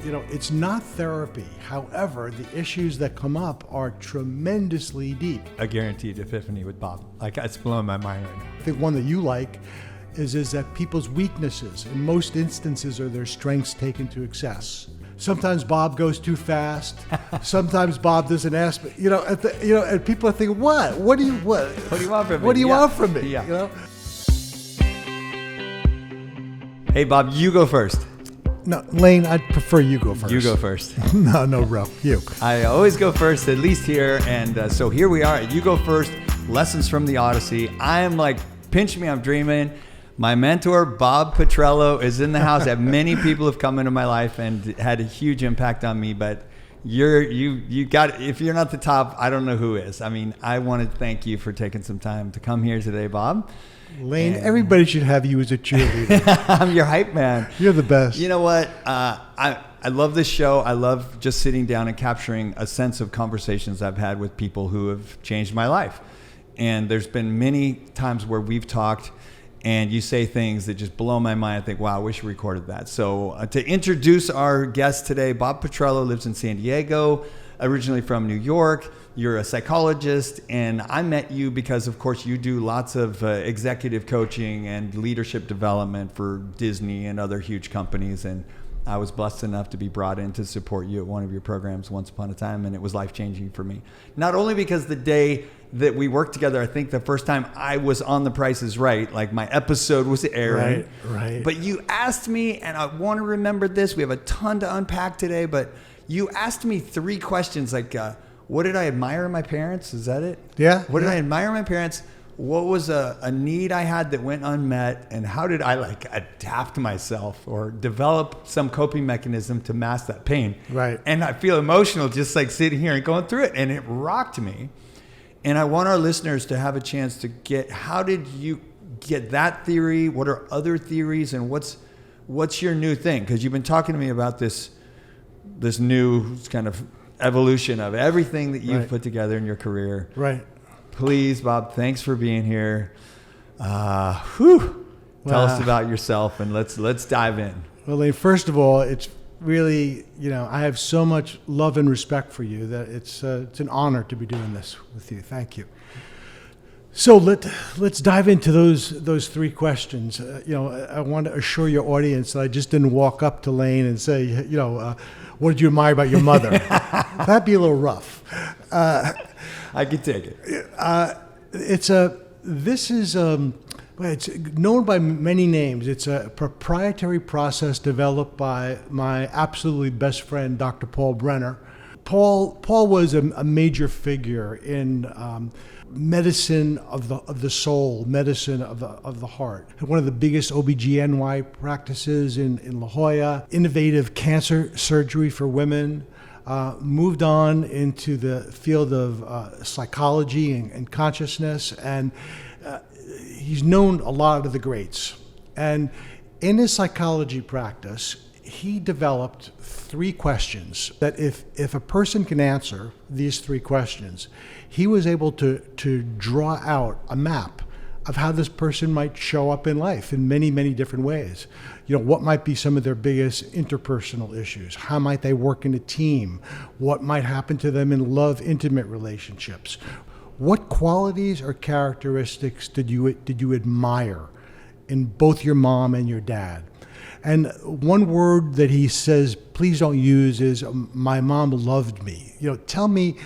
it's not therapy. However, the issues that come up are tremendously deep. A guaranteed epiphany with Bob. Like, it's blowing my mind right now. I think one that you like is that people's weaknesses, in most instances, are their strengths taken to excess. Sometimes Bob goes too fast. Sometimes Bob doesn't ask me. And people are thinking, What do you want from me? What do you want from me? Yeah. Hey, Bob, you go first. No, Lain, I'd prefer you go first. You go first. No, bro, you. I always go first, at least here. And so here we are at You Go First, Lessons from the Odyssey. I am like, pinch me, I'm dreaming. My mentor, Bob Petrello, is in the house. Many people have come into my life and had a huge impact on me, but you got, if you're not the top, I don't know who is. I mean, I want to thank you for taking some time to come here today, Bob. Lain, everybody should have you as a cheerleader. I'm your hype man. You're the best. You know what? I love this show. I love just sitting down and capturing a sense of conversations I've had with people who have changed my life. And there's been many times where we've talked and you say things that just blow my mind. I think, wow, I wish we recorded that. So to introduce our guest today, Bob Petrello lives in San Diego, originally from New York. You're a psychologist, and I met you because, of course, you do lots of executive coaching and leadership development for Disney and other huge companies. And I was blessed enough to be brought in to support you at one of your programs once upon a time, and it was life-changing for me. Not only because the day that we worked together, I think the first time I was on The Price is Right, like my episode was airing. Right. But you asked me, and I want to remember this, we have a ton to unpack today, but you asked me 3 questions like, what did I admire in my parents? Is that it? Yeah. What did I admire in my parents? What was a need I had that went unmet? And how did I adapt myself or develop some coping mechanism to mask that pain? Right. And I feel emotional just like sitting here and going through it. And it rocked me. And I want our listeners to have a chance to get, how did you get that theory? What are other theories? And what's your new thing? Because you've been talking to me about this new kind of evolution of everything that you've put together in your career. Right. Please, Bob, thanks for being here. Tell us about yourself and let's dive in. Well, Lain, first of all, it's really, I have so much love and respect for you that it's an honor to be doing this with you. Thank you. So let's dive into those 3 questions. I want to assure your audience that I just didn't walk up to Lain and say, what did you admire about your mother? That'd be a little rough. I could take it. It's known by many names. It's a proprietary process developed by my absolutely best friend, Dr. Paul Brenner. Paul was a major figure in medicine of the soul, medicine of the heart. One of the biggest OBGYN practices in La Jolla, innovative cancer surgery for women, moved on into the field of psychology and consciousness, and he's known a lot of the greats. And in his psychology practice, he developed 3 questions that if a person can answer these 3 questions, he was able to draw out a map of how this person might show up in life in many, many different ways. What might be some of their biggest interpersonal issues? How might they work in a team? What might happen to them in love, intimate relationships? What qualities or characteristics did you admire in both your mom and your dad? And one word that he says, please don't use, is my mom loved me. Tell me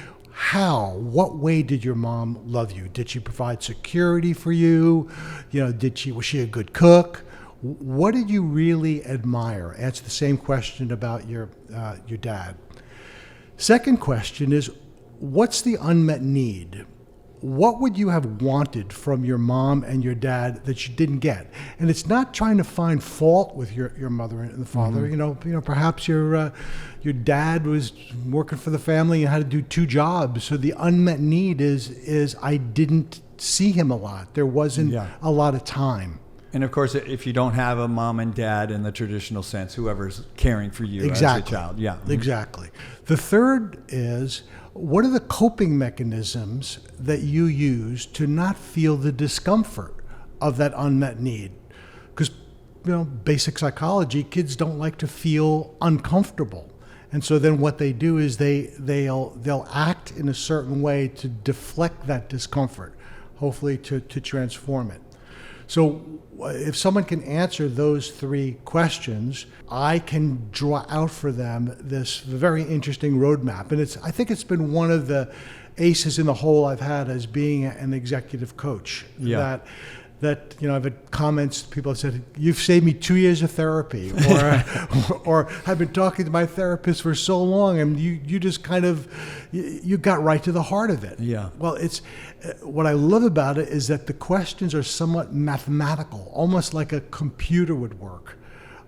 what way did your mom love you? Did she provide security for you? Was she a good cook? What did you really admire? Answer the same question about your dad. Second question is, what's the unmet need? What would you have wanted from your mom and your dad that you didn't get? And it's not trying to find fault with your mother and the father. Mm-hmm. Perhaps your dad was working for the family and had to do 2 jobs. So the unmet need is I didn't see him a lot. There wasn't a lot of time. And of course, if you don't have a mom and dad in the traditional sense, whoever's caring for you as a child. Yeah. Exactly. The third is, what are the coping mechanisms that you use to not feel the discomfort of that unmet need? Because basic psychology, kids don't like to feel uncomfortable. And so then what they do is they'll act in a certain way to deflect that discomfort, hopefully to transform it. So if someone can answer those three questions, I can draw out for them this very interesting roadmap. And I think it's been one of the aces in the hole I've had as being an executive coach. Yeah. That I've had comments, people have said, "You've saved me 2 years of therapy," or "I've been talking to my therapist for so long, and you just kind of, you got right to the heart of it." Yeah. Well, what I love about it is that the questions are somewhat mathematical, almost like a computer would work.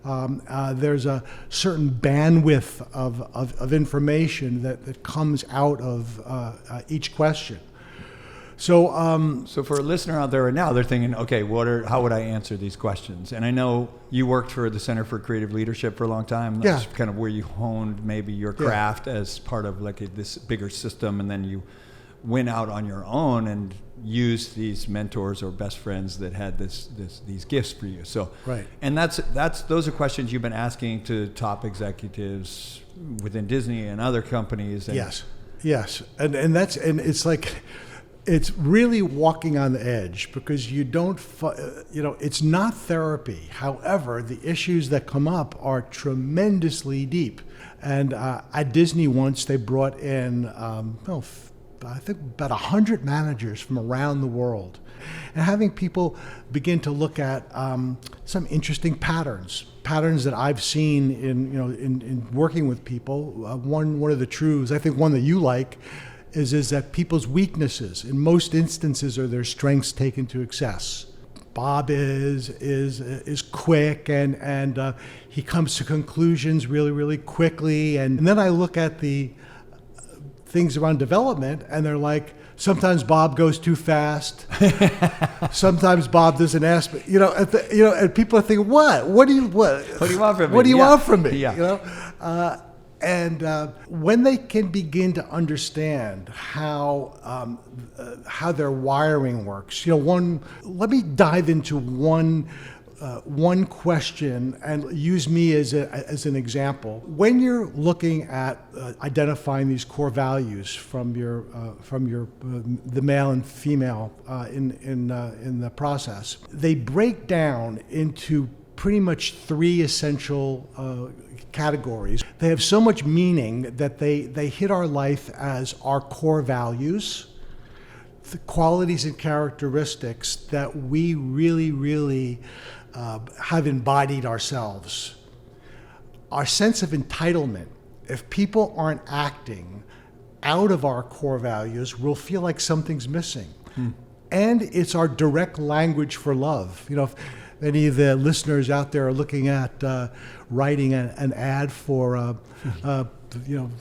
There's a certain bandwidth of information that comes out of each question. So for a listener out there right now, they're thinking, okay, how would I answer these questions? And I know you worked for the Center for Creative Leadership for a long time. That's kind of where you honed maybe your craft as part of like this bigger system, and then you went out on your own and used these mentors or best friends that had these gifts for you. So right. And those are questions you've been asking to top executives within Disney and other companies. And Yes, and it's like, it's really walking on the edge, because you don't, it's not therapy. However, the issues that come up are tremendously deep. And at Disney once, they brought in, I think about 100 managers from around the world, and having people begin to look at some interesting patterns that I've seen in working with people. One of the truths, I think one that you like, is that people's weaknesses, in most instances, are their strengths taken to excess. Bob is quick, and he comes to conclusions really, really quickly. And then I look at the things around development, and they're like, sometimes Bob goes too fast. Sometimes Bob doesn't ask me. And people are thinking, what do you want from me? What do you want from me? Yeah. And when they can begin to understand how their wiring works, let me dive into one question and use me as an example. When you're looking at identifying these core values from the male and female in the process, they break down into pretty much three essential categories. They have so much meaning that they hit our life as our core values, the qualities and characteristics that we really, really have embodied ourselves. Our sense of entitlement. If people aren't acting out of our core values, we'll feel like something's missing. And it's our direct language for love. If any of the listeners out there are looking at writing an ad for,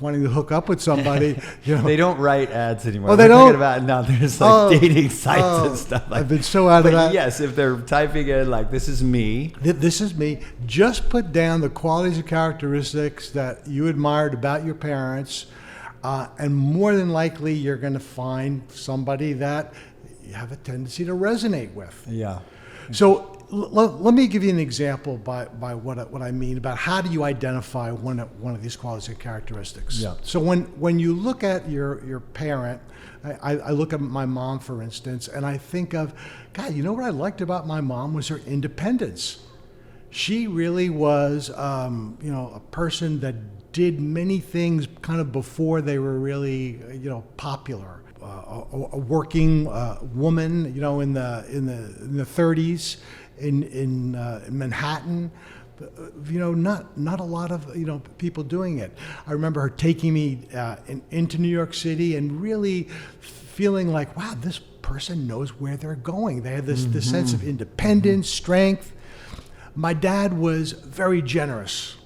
wanting to hook up with somebody, They don't write ads anymore. Oh, they don't? Now there's like dating sites and stuff. I've been so out of that. Yes, if they're typing in like, this is me. This is me. Just put down the qualities and characteristics that you admired about your parents, and more than likely you're going to find somebody that you have a tendency to resonate with. Yeah. So let me give you an example by what I mean about how do you identify one of these qualities and characteristics. Yeah. So when you look at your parent, I look at my mom, for instance, and I think of, God, what I liked about my mom was her independence. She really was, a person that did many things kind of before they were really, popular. A working woman, in the 30s in Manhattan, not a lot of people doing it. I remember her taking me into New York City and really feeling like, wow, this person knows where they're going. They have this sense of independence, strength. My dad was very generous.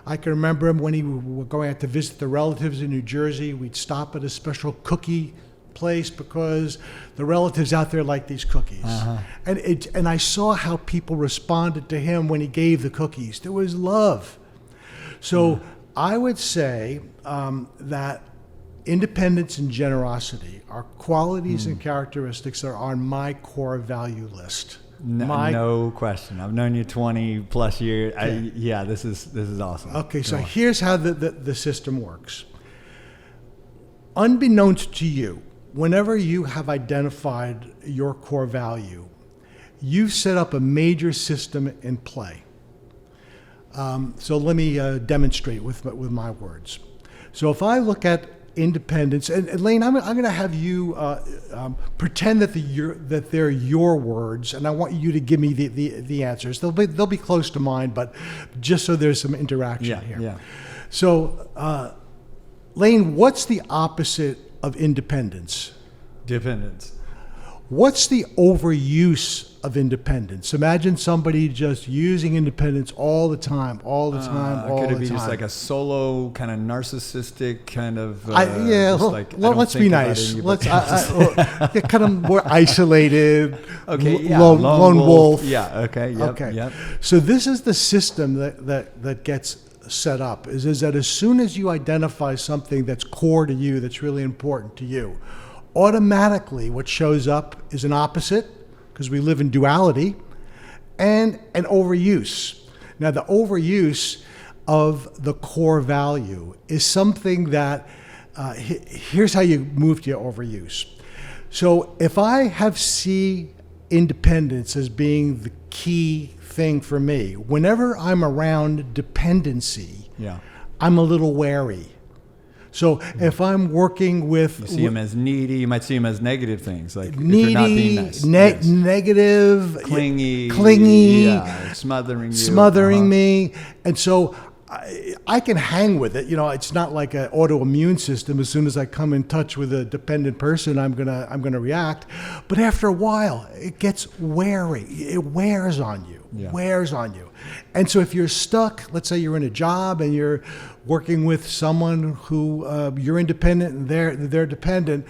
I can remember him when he were going out to visit the relatives in New Jersey. We'd stop at a special cookie place because the relatives out there like these cookies. And I saw how people responded to him when he gave the cookies. There was love. So I would say that independence and generosity are qualities and characteristics that are on my core value list. No question. I've known you 20 plus years. This is awesome. Okay, so here's how the system works. Unbeknownst to you, whenever you have identified your core value, you've set up a major system in play. So let me demonstrate with my words. So if I look at independence, and Lain, I'm going to have you pretend that they're your words, and I want you to give me the answers. They'll be close to mine, but just so there's some interaction here. Yeah. So, Lain, what's the opposite of independence? Dependence. What's the overuse of independence? Imagine somebody just using independence all the time. Could it be just like a solo kind of narcissistic kind of? Let's be nice. Let's kind of more isolated. Okay, lone wolf. Yeah. Okay. Yep, Yep. So this is the system that gets set up. Is that as soon as you identify something that's core to you, that's really important to you, automatically what shows up is an opposite, because we live in duality, and an overuse. Now, the overuse of the core value is something that, here's how you move to your overuse. So if I see independence as being the key thing for me, whenever I'm around dependency, I'm a little wary. So if I'm working with... You see them as needy. You might see them as negative things, like needy, if you're not being nice. Negative, clingy, smothering me. And so I can hang with it. It's not like an autoimmune system. As soon as I come in touch with a dependent person, I'm gonna react. But after a while, it gets wary. It wears on you. And so if you're stuck, let's say you're in a job and you're working with someone who you're independent and they're dependent,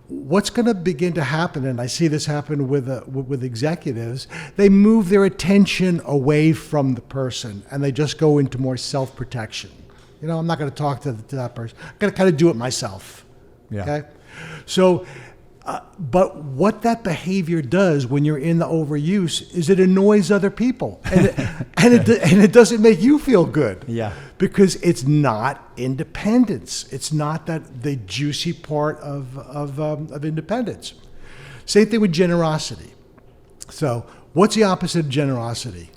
what's going to begin to happen, and I see this happen with executives, they move their attention away from the person and they just go into more self-protection. I'm not going to talk to that person. I'm going to kind of do it myself. Okay? So, but what that behavior does when you're in the overuse is it annoys other people, and it doesn't make you feel good. Because it's not independence. It's not the juicy part of independence. Same thing with generosity. So, what's the opposite of generosity?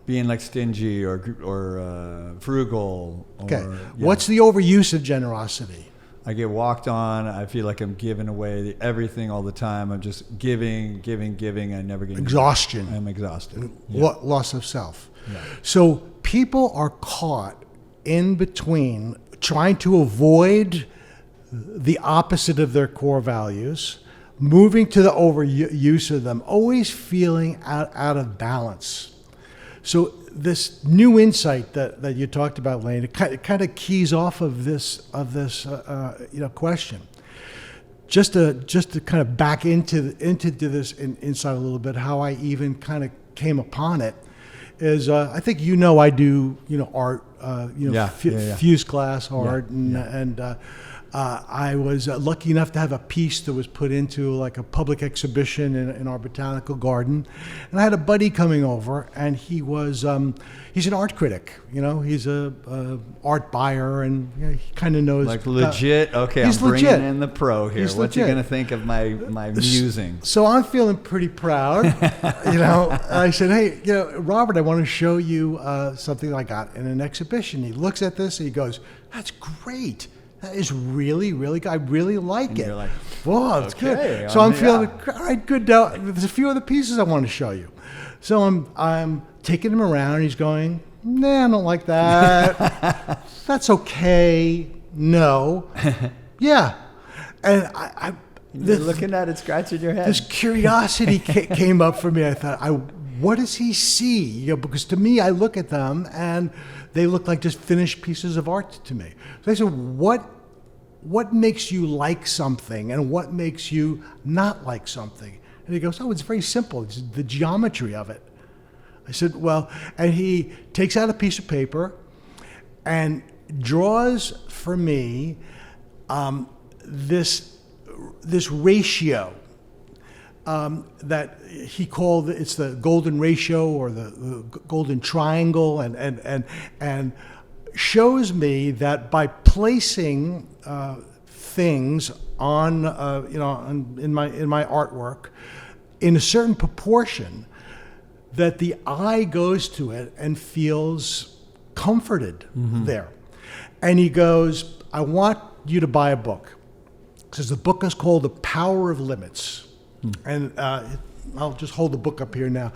Being like stingy or frugal. What's the overuse of generosity? I get walked on. I feel like I'm giving away everything all the time. I'm just giving. I never get exhaustion. I'm exhausted. Loss of self. So people are caught in between trying to avoid the opposite of their core values, moving to the overuse of them, always feeling out of balance. So this new insight that you talked about, Lain, it kind of keys off of this question. Just to kind of back into this insight a little bit, how I even kind of came upon it is I think I do art, fuse class art, and I was lucky enough to have a piece that was put into like a public exhibition in our botanical garden, and I had a buddy coming over, and he's an art critic. He's a art buyer, and he kind of knows like legit. Okay, I'm bringing in the pro here. What's he gonna think of my musing? So I'm feeling pretty proud. I said, hey, Robert, I want to show you something I got in an exhibition. He looks at this and he goes, that's great. That is really, really good. I really like it. You're like, whoa, it's good. So I'm feeling, all right, good. Now, there's a few other pieces I want to show you. So I'm taking him around. And he's going, nah, I don't like that. That's okay. No. Yeah. And you're looking at it, scratching your head. This curiosity came up for me. I thought, what does he see? Because to me, I look at them and they look like just finished pieces of art to me. So I said, what makes you like something and what makes you not like something? And he goes, it's very simple. It's the geometry of it. I said, well, and he takes out a piece of paper and draws for me this ratio. that he called it's the golden ratio or the golden triangle, and shows me that by placing things on in my artwork in a certain proportion, that the eye goes to it and feels comforted there. And he goes, I want you to buy a book. Because the book is called The Power of Limits. And I'll just hold the book up here now.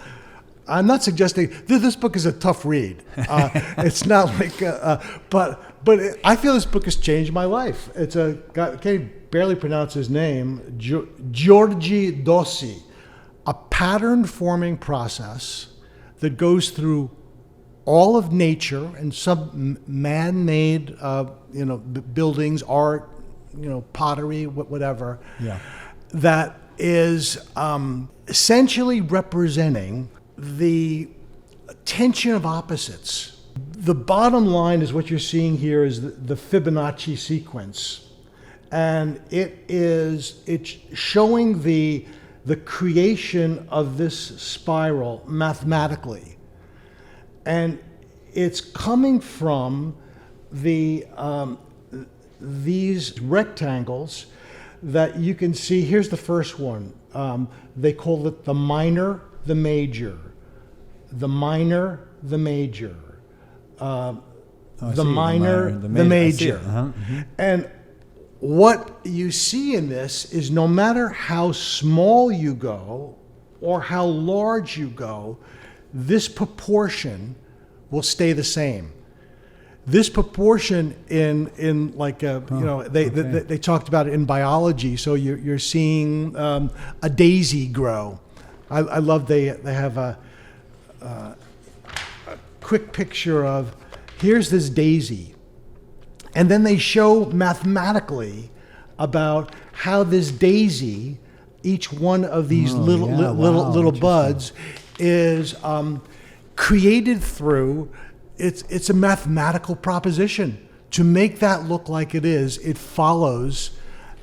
I'm not suggesting this book is a tough read. It's not like, but I feel this book has changed my life. It's a guy, I can't barely pronounce his name, Giorgi Dossi. A pattern-forming process that goes through all of nature and some man-made, buildings, art, pottery, whatever. Yeah. That is essentially representing the tension of opposites. The bottom line is what you're seeing here is the Fibonacci sequence, and it's showing the creation of this spiral mathematically. And it's coming from these rectangles that you can see. Here's the first one. They call it the minor, the major. The minor, the major. The minor, the major. And what you see in this is no matter how small you go or how large you go, this proportion will stay the same. This proportion in like they talked about it in biology. So you're seeing a daisy grow. I love they have a quick picture of here's this daisy. And then they show mathematically about how this daisy, each one of these little buds, is created through. It's a mathematical proposition. To make that look like it is, it follows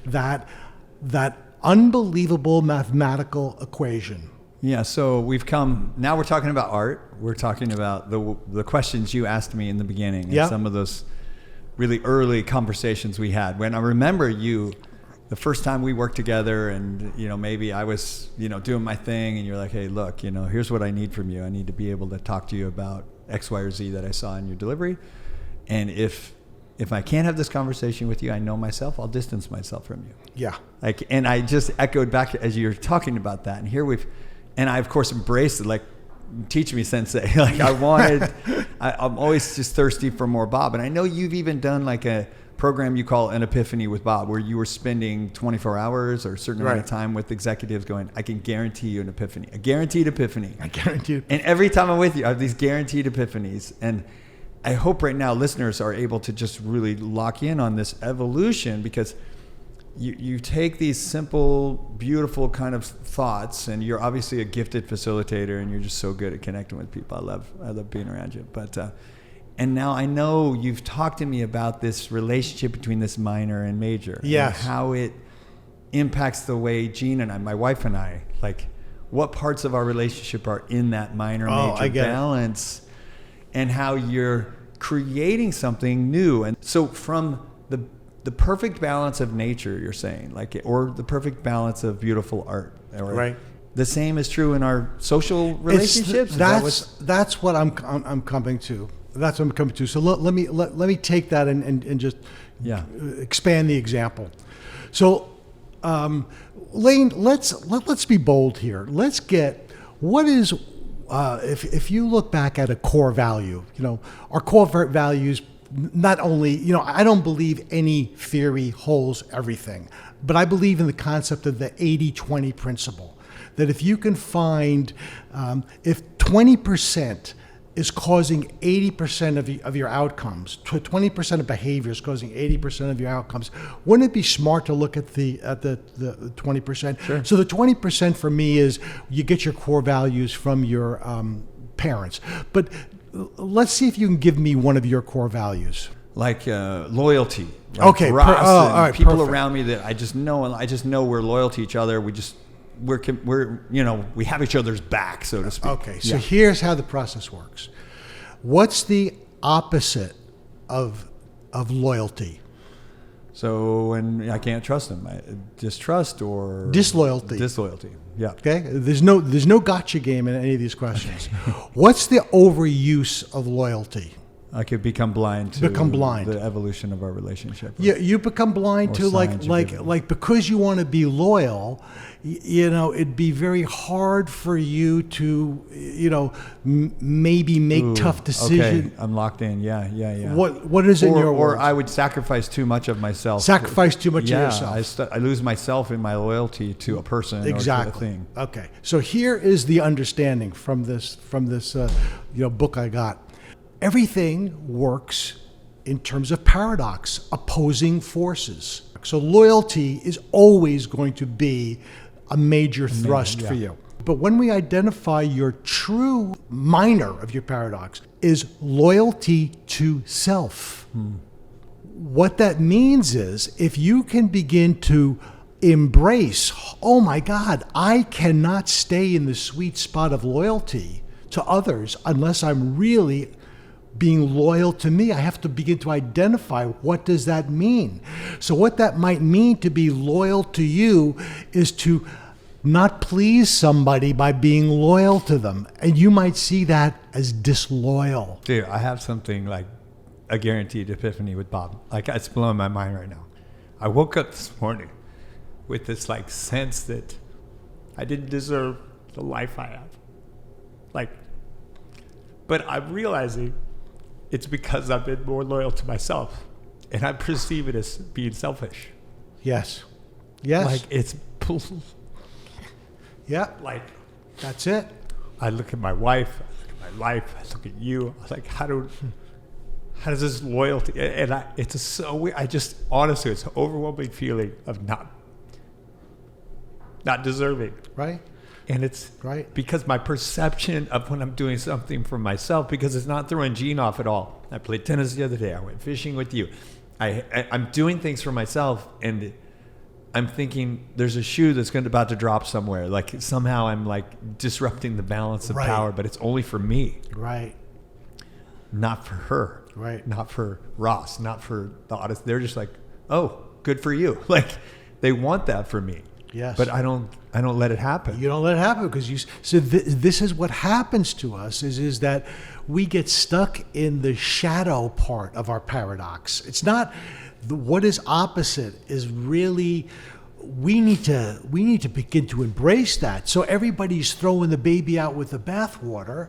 that unbelievable mathematical equation. Yeah, so we're talking about art. We're talking about the questions you asked me in the beginning, and some of those really early conversations we had. When I remember you, the first time we worked together, and maybe I was doing my thing, and you're like, hey, look, here's what I need from you. I need to be able to talk to you about X, Y, or Z that I saw in your delivery, and if I can't have this conversation with you, I know myself, I'll distance myself from you. Yeah. And I just echoed back as you were talking about that, and here and I of course embraced it, like, teach me, sensei. Like I'm always just thirsty for more Bob. And I know you've even done like a program you call an Epiphany with Bob, where you were spending 24 hours or a certain amount of time with executives going, I can guarantee you an epiphany, a guaranteed epiphany. I guarantee you. And every time I'm with you, I have these guaranteed epiphanies. And I hope right now listeners are able to just really lock in on this evolution, because you take these simple, beautiful kind of thoughts, and you're obviously a gifted facilitator, and you're just so good at connecting with people. I love being around you. But and now I know you've talked to me about this relationship between this minor and major. Yes. And how it impacts the way Jean and I, my wife and I, like what parts of our relationship are in that minor major balance, and how you're creating something new. And so from the perfect balance of nature, you're saying, like, or the perfect balance of beautiful art, right? The same is true in our social relationships. That's what I'm coming to. That's what I'm coming to. So let me take that and just expand the example. So, Lain, let's be bold here. Let's get what is if you look back at a core value, our core values. Not only, I don't believe any theory holds everything, but I believe in the concept of the 80-20 principle. That if you can find, if 20% is causing 80% of your outcomes, 20% of behavior is causing 80% of your outcomes, wouldn't it be smart to look at the 20%? Sure. So the 20% for me is you get your core values from your parents. But let's see if you can give me one of your core values. Like loyalty. Like Ross and all right, people perfect. Around me that I just know we're loyal to each other. We just we're we have each other's back, so to speak. Okay, so here's how the process works. What's the opposite of loyalty? So when I can't trust them, distrust or Disloyalty. Disloyalty. Yeah. Okay, there's no gotcha game in any of these questions. What's the overuse of loyalty? I could become blind to the evolution of our relationship. Yeah, you become blind to like because you want to be loyal, it'd be very hard for you to, maybe make tough decisions. Okay, I'm locked in. Yeah. What is in your words? Or I would sacrifice too much of myself. Sacrifice too much of yourself. I lose myself in my loyalty to a person or to a thing. Okay, so here is the understanding from this book I got. Everything works in terms of paradox, opposing forces. So loyalty is always going to be a major thrust for you. But when we identify your true minor of your paradox is loyalty to self. What that means is if you can begin to embrace, oh my God, I cannot stay in the sweet spot of loyalty to others unless I'm really being loyal to me. I have to begin to identify what does that mean. So what that might mean to be loyal to you is to not please somebody by being loyal to them. And you might see that as disloyal. Dude, I have something like a guaranteed epiphany with Bob. Like it's blowing my mind right now. I woke up this morning with this like sense that I didn't deserve the life I have. But I'm realizing it's because I've been more loyal to myself, and I perceive it as being selfish. Yes. It's that's it. I look at my wife, I look at my life, I look at you. I was like, how does this loyalty? And it's so weird. Honestly, it's an overwhelming feeling of not deserving. Right. And it's right because my perception of when I'm doing something for myself, because it's not throwing Gene off at all. I played tennis the other day. I went fishing with you. I'm doing things for myself, and I'm thinking there's a shoe that's about to drop somewhere. Like somehow I'm like disrupting the balance of power, but it's only for me. Right. Not for her. Right. Not for Ross. Not for the artist. They're just like, oh, good for you. Like they want that for me. Yes. But I don't let it happen. You don't let it happen because this is what happens to us is that we get stuck in the shadow part of our paradox. It's not what is opposite is really we need to begin to embrace that. So everybody's throwing the baby out with the bathwater,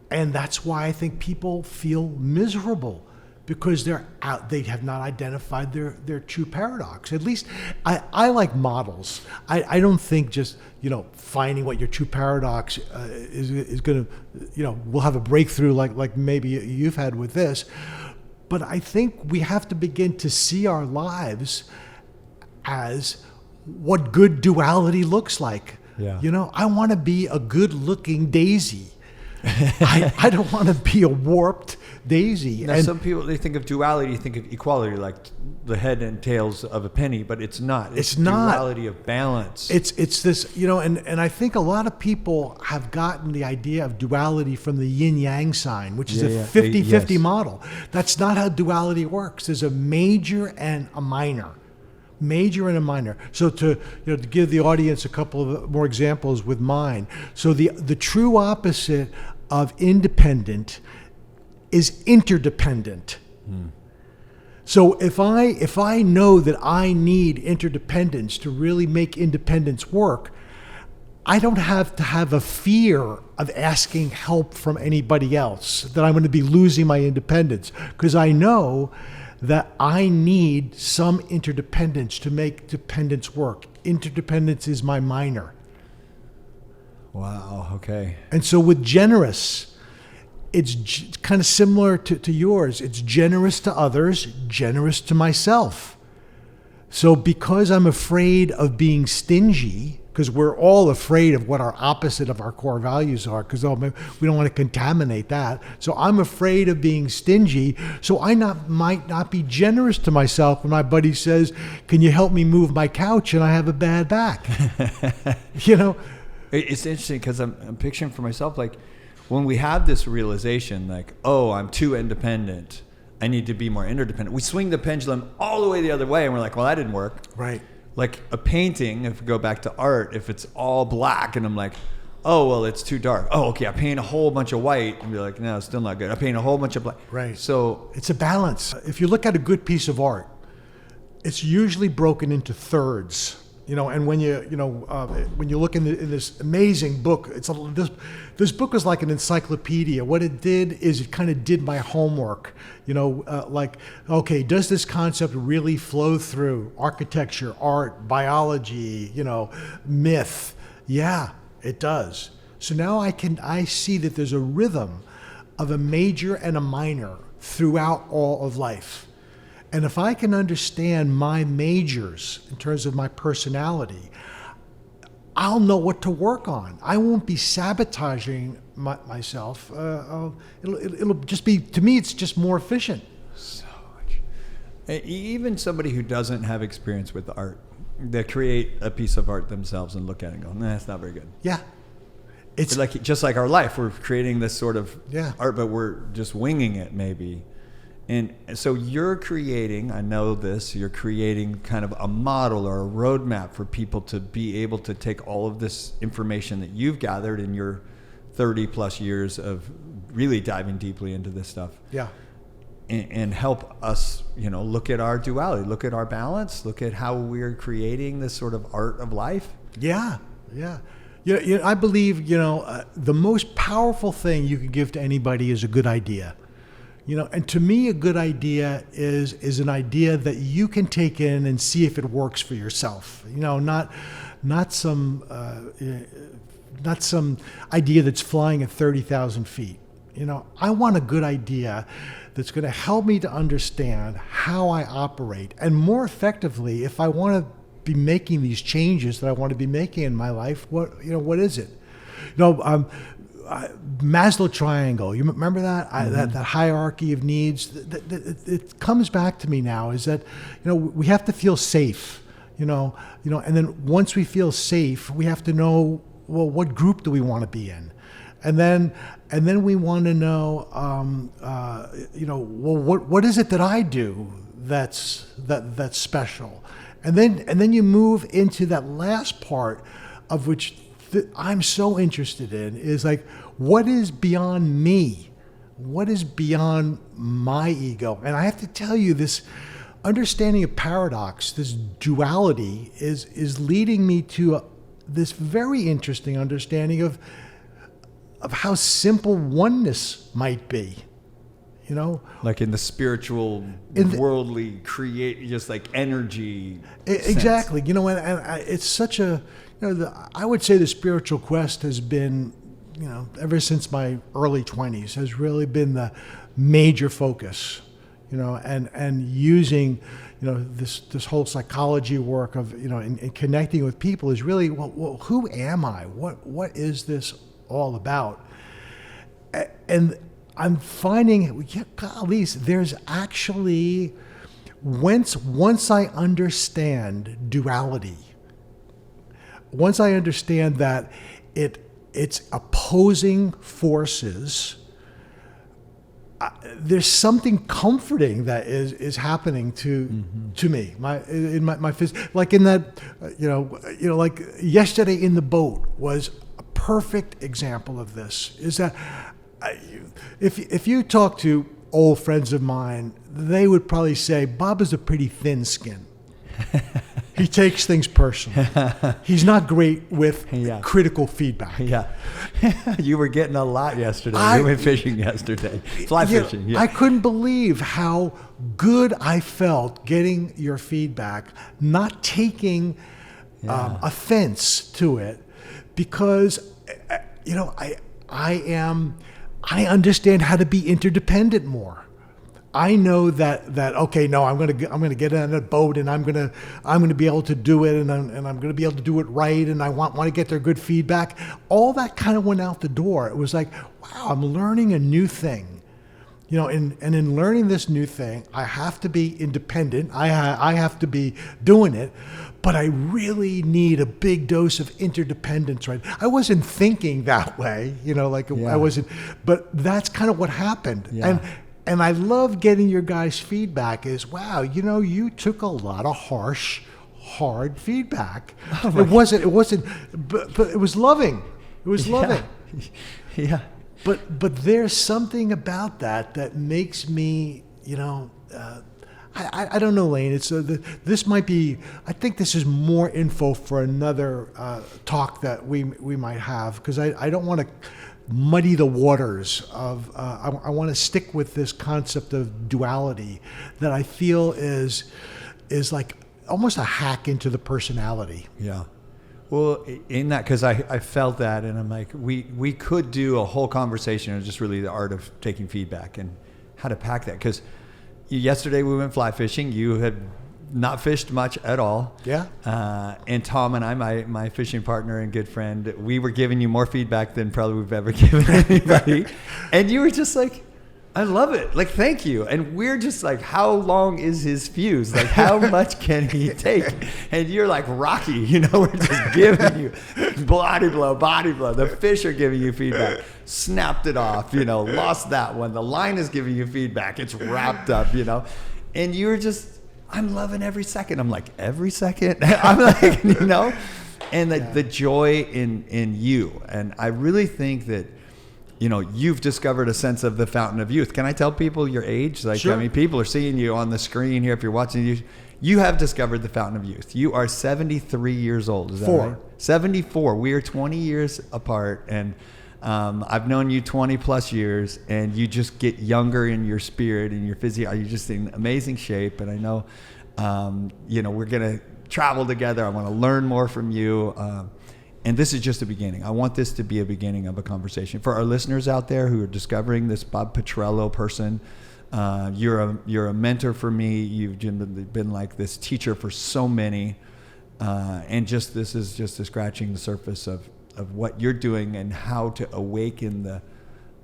and that's why I think people feel miserable. Because they have not identified their true paradox. At least I like models. I don't think just finding what your true paradox is going to we'll have a breakthrough like maybe you've had with this. But I think we have to begin to see our lives as what good duality looks like. Yeah. I want to be a good-looking daisy. I don't want to be a warped daisy. Now, some people, they think of duality, think of equality, like the head and tails of a penny, but it's not. It's not. Duality of balance. It's this, and I think a lot of people have gotten the idea of duality from the yin-yang sign, which is a 50-50 model. That's not how duality works. There's a major and a minor. Major and a minor. So to give the audience a couple of more examples with mine. So the true opposite of independent is interdependent. So if I know that I need interdependence to really make independence work, I don't have to have a fear of asking help from anybody else, that I'm going to be losing my independence, because I know that I need some interdependence to make dependence work. Interdependence is my minor. Wow, okay. And so with generous, it's kind of similar to yours. It's generous to others, generous to myself. So because I'm afraid of being stingy, because we're all afraid of what our opposite of our core values are, because we don't want to contaminate that. So I'm afraid of being stingy. So I might not be generous to myself when my buddy says, "Can you help me move my couch?" and I have a bad back. It's interesting because I'm picturing for myself, like when we have this realization, like, oh, I'm too independent, I need to be more interdependent. We swing the pendulum all the way the other way, and we're like, well, that didn't work. Right. Like a painting, if we go back to art, if it's all black and I'm like, oh, well, it's too dark. Oh, okay, I paint a whole bunch of white and be like, no, it's still not good. I paint a whole bunch of black. Right. So it's a balance. If you look at a good piece of art, it's usually broken into thirds. And when you look in this amazing book, this book is like an encyclopedia. What it did is it kind of did my homework. Okay, does this concept really flow through architecture, art, biology, myth? Yeah, it does. So now I see that there's a rhythm of a major and a minor throughout all of life. And if I can understand my majors in terms of my personality, I'll know what to work on. I won't be sabotaging myself. It'll just be, to me, it's just more efficient. So much. Even somebody who doesn't have experience with art, they create a piece of art themselves and look at it and go, nah, that's not very good. Yeah. It's like, just like our life, we're creating this sort of Yeah. art, but we're just winging it maybe. And so you're creating, I know this, you're creating kind of a model or a roadmap for people to be able to take all of this information that you've gathered in your 30 plus years of really diving deeply into this stuff. Yeah. And help us, look at our duality, look at our balance, look at how we're creating this sort of art of life. Yeah. Yeah. I believe, the most powerful thing you can give to anybody is a good idea. And to me, a good idea is an idea that you can take in and see if it works for yourself. Not some idea that's flying at 30,000 feet. I want a good idea that's going to help me to understand how I operate, and more effectively, if I want to be making these changes that I want to be making in my life, what is it? Maslow triangle. You remember that? Mm-hmm. That hierarchy of needs. It comes back to me now. Is that we have to feel safe. And then once we feel safe, we have to know, well, what group do we want to be in, and then we want to know, well, what is it that I do that's special, and then you move into that last part, of which I'm so interested in, is like, what is beyond me? What is beyond my ego? And I have to tell you, this understanding of paradox, this duality, is leading me to this very interesting understanding of how simple oneness might be. Like in the spiritual, worldly, just like energy. Exactly. And it's such a, I would say the spiritual quest has been, ever since my early 20s, has really been the major focus, and using, this whole psychology work of, in connecting with people is really, well, who am I? What is this all about? And I'm finding, golly, there's actually, once I understand duality, once I understand that it's opposing forces, there's something comforting that is happening to me. My like in that, like yesterday in the boat was a perfect example of this. Is that if you talk to old friends of mine, they would probably say Bob is a pretty thin skin. He takes things personally. He's not great with critical feedback. Yeah. You were getting a lot yesterday. You went fishing yesterday. Fly fishing. Yeah. I couldn't believe how good I felt getting your feedback, not taking offense to it, because I understand how to be interdependent more. I know that okay, no, I'm gonna get on that boat, and I'm gonna be able to do it, and I'm gonna be able to do it right, and I want to get their good feedback. All that kind of went out the door. It was like, wow, I'm learning a new thing, and in learning this new thing, I have to be independent. I have to be doing it, but I really need a big dose of interdependence, right? I wasn't thinking that way, I wasn't, but that's kind of what happened. Yeah. And I love getting your guys' feedback is, wow, you took a lot of hard feedback. It wasn't, but it was loving. It was loving. Yeah. But there's something about that makes me, I don't know, Lain. It's this might be. I think this is more info for another talk that we might have, because I don't want to muddy the waters of. I want to stick with this concept of duality that I feel is like almost a hack into the personality. Yeah. Well, in that, because I felt that, and I'm like, we could do a whole conversation on just really the art of taking feedback and how to pack that. Because yesterday we went fly fishing. You had not fished much at all. Yeah. And Tom and I, my fishing partner and good friend, we were giving you more feedback than probably we've ever given anybody. And you were just like, I love it. Like, thank you. And we're just like, how long is his fuse? Like, how much can he take? And you're like Rocky, we're just giving you body blow. The fish are giving you feedback. Snapped it off, lost that one. The line is giving you feedback. It's wrapped up, And you're just, I'm loving every second. I'm like, every second? I'm like, and the joy in you. And I really think that, you've discovered a sense of the fountain of youth. Can I tell people your age? Like, sure. I mean, people are seeing you on the screen here. If you're watching, you have discovered the fountain of youth. You are 73 years old. Is that right? 74. We are 20 years apart, and I've known you 20 plus years, and you just get younger in your spirit and your physio. You're just in amazing shape, and I know, we're gonna travel together. I want to learn more from you. And this is just a beginning. I want this to be a beginning of a conversation. For our listeners out there who are discovering this Bob Petrello person, you're a mentor for me. You've been like this teacher for so many. And this is just scratching the surface of what you're doing and how to awaken the,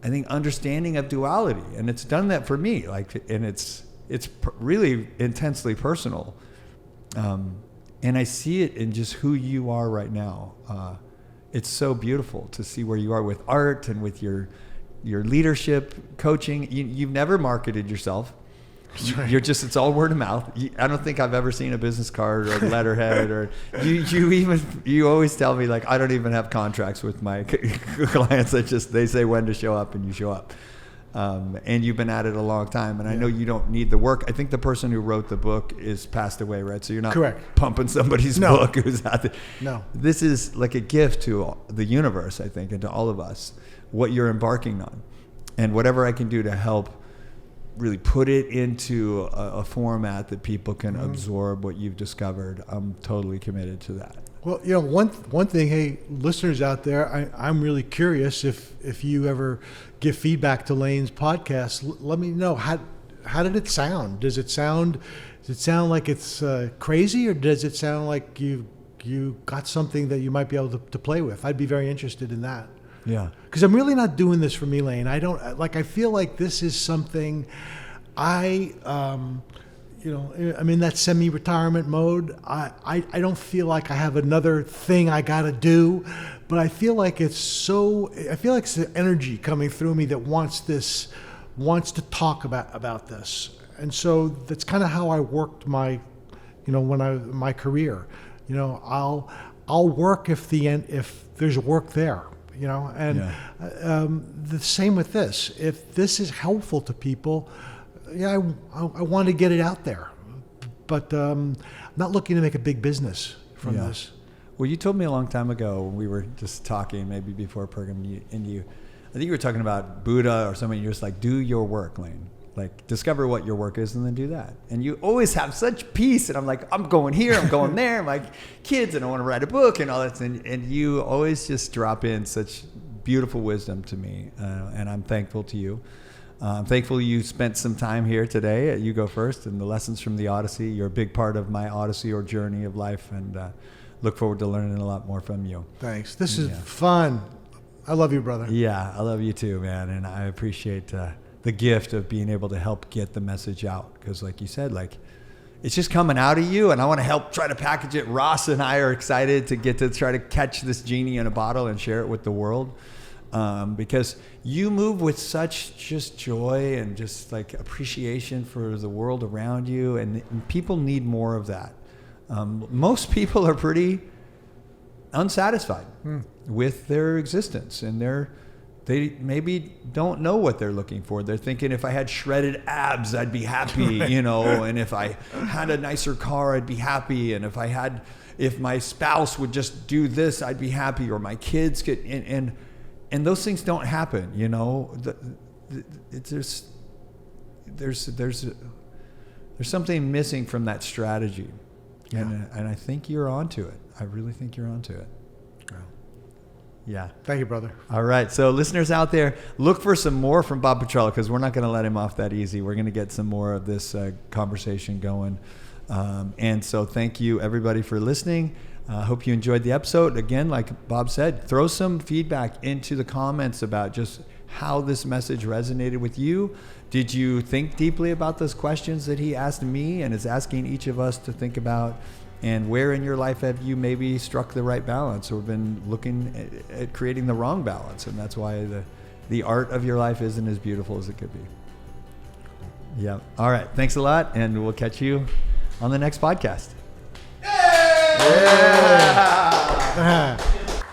I think, understanding of duality. And it's done that for me. And it's really intensely personal. And I see it in just who you are right now. It's so beautiful to see where you are with art and with your leadership, coaching. You've never marketed yourself. Right. You're just, it's all word of mouth. I don't think I've ever seen a business card or a letterhead or you always tell me, like, I don't even have contracts with my clients. They say when to show up and you show up. And you've been at it a long time, and I know you don't need the work. I think the person who wrote the book is passed away, right? So you're not correct pumping somebody's book who's out there. No. This is like a gift to the universe, I think, and to all of us, what you're embarking on. And whatever I can do to help really put it into a format that people can absorb what you've discovered, I'm totally committed to that. Well, one thing, hey, listeners out there, I'm really curious if you ever give feedback to Lain's podcast, let me know how did it sound? Does it sound like it's crazy, or does it sound like you got something that you might be able to play with? I'd be very interested in that. Yeah. Because I'm really not doing this for me, Lain. I feel like this is something I'm in that semi-retirement mode. I don't feel like I have another thing I got to do, but I feel like it's the energy coming through me that wants to talk about this. And so that's kind of how I worked my career. I'll work if there's work there. The same with this. If this is helpful to people, I want to get it out there, but I'm not looking to make a big business from this. Well, you told me a long time ago when we were just talking, maybe before a program, I think you were talking about Buddha or something. You're just like, do your work, Lain. Like, discover what your work is and then do that. And you always have such peace. And I'm like, I'm going here, I'm going there. My kids, and I want to write a book and all that. And you always just drop in such beautiful wisdom to me. And I'm thankful to you. I'm thankful you spent some time here today at You Go First and the lessons from the Odyssey. You're a big part of my Odyssey or journey of life, and look forward to learning a lot more from you. Thanks. This is fun. I love you, brother. Yeah, I love you too, man. And I appreciate the gift of being able to help get the message out. Because like you said, like it's just coming out of you, and I want to help try to package it. Ross and I are excited to get to try to catch this genie in a bottle and share it with the world. Because you move with such just joy and just like appreciation for the world around you, and people need more of that. Most people are pretty unsatisfied with their existence, and they maybe don't know what they're looking for. They're thinking, if I had shredded abs, I'd be happy, and if I had a nicer car, I'd be happy, and if my spouse would just do this, I'd be happy, or my kids could, and those things don't happen, there's something missing from that strategy. And I think you're onto it. I really think you're onto it. Yeah. Thank you, brother. All right. So listeners out there, look for some more from Bob Petrello, because we're not going to let him off that easy. We're going to get some more of this conversation going. And so thank you, everybody, for listening. I hope you enjoyed the episode. Again, like Bob said, throw some feedback into the comments about just how this message resonated with you. Did you think deeply about those questions that he asked me and is asking each of us to think about? And where in your life have you maybe struck the right balance or been looking at creating the wrong balance? And that's why the art of your life isn't as beautiful as it could be. Yeah. All right. Thanks a lot. And we'll catch you on the next podcast. Yeah.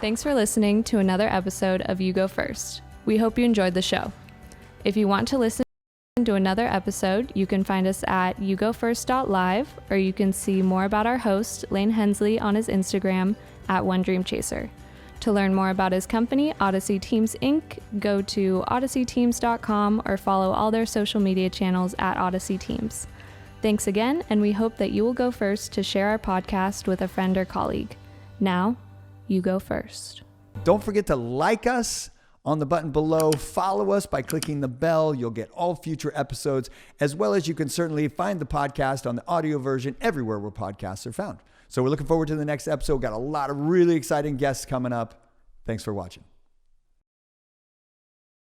Thanks for listening to another episode of You Go First. We hope you enjoyed the show. If you want to listen to another episode, you can find us at yougofirst.live, or you can see more about our host, Lain Hensley, on his Instagram at OneDreamChaser. To learn more about his company, Odyssey Teams Inc., go to odysseyteams.com or follow all their social media channels at Odyssey Teams. Thanks again, and we hope that you will go first to share our podcast with a friend or colleague. Now, you go first. Don't forget to like us on the button below. Follow us by clicking the bell. You'll get all future episodes, as well as you can certainly find the podcast on the audio version everywhere where podcasts are found. So we're looking forward to the next episode. Got a lot of really exciting guests coming up. Thanks for watching.